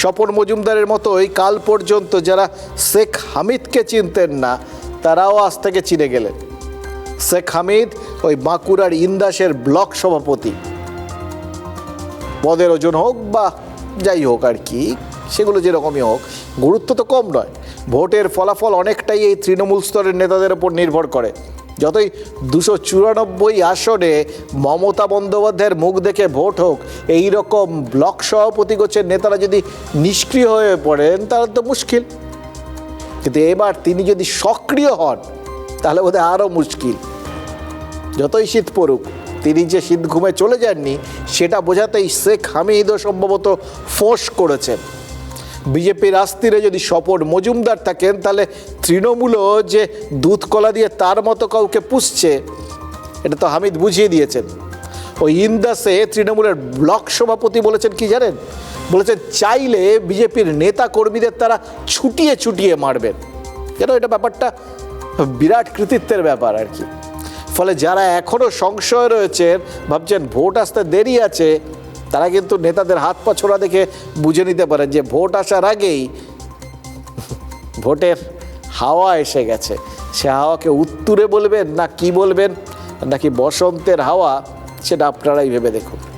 স্বপন মজুমদারের মতোই কাল পর্যন্ত যারা শেখ হামিদকে চিনতেন না তারাও আজ থেকে চিনে গেলেন। শেখ হামিদ ওই বাঁকুড়ার ইন্দাসের ব্লক সভাপতি। পদের ওজন হোক বা যাই হোক আর কি, সেগুলো যেরকমই হোক, গুরুত্ব তো কম নয়। ভোটের ফলাফল অনেকটাই এই তৃণমূল স্তরের নেতাদের ওপর নির্ভর করে। যতই 294 আসনে মমতা বন্দ্যোপাধ্যায়ের মুখ দেখে ভোট হোক, এই রকম ব্লক সভাপতি গোছের নেতারা যদি নিষ্ক্রিয় হয়ে পড়েন তাহলে তো মুশকিল। কিন্তু এবার তিনি যদি সক্রিয় হন তাহলে বোধহয় আরও মুশকিল। যতই শীত পড়ুক, তিনি যে শীত ঘুমে চলে যাননি সেটা বোঝাতেই শেখ হামিদও সম্ভবত ফোঁস করেছেন। বিজেপির আস্তিরে যদি স্বপন মজুমদার থাকেন তাহলে তৃণমূলও যে দুধ কলা দিয়ে তার মতো কাউকে পুষছে এটা তো হামিদ বুঝিয়ে দিয়েছেন। ওই ইন্দাসে তৃণমূলের ব্লক সভাপতি বলেছেন কি জানেন? বলেছেন চাইলে বিজেপির নেতা কর্মীদের তারা ছুটিয়ে ছুটিয়ে মারবেন। কেন? এটা ব্যাপারটা বিরাট কৃতিত্বের ব্যাপার আর কি। ফলে যারা এখনও সংশয় রয়েছেন, ভাবছেন ভোট আসতে দেরি আছে, তারা কিন্তু নেতাদের হাত পা ছোড়া দেখে বুঝে নিতে পারেন যে ভোট আসার আগেই ভোটের হাওয়া এসে গেছে। সে হাওয়াকে উত্তুরে বলবেন না কি বলবেন, নাকি বসন্তের হাওয়া, সেটা আপনারাই ভেবে দেখুন।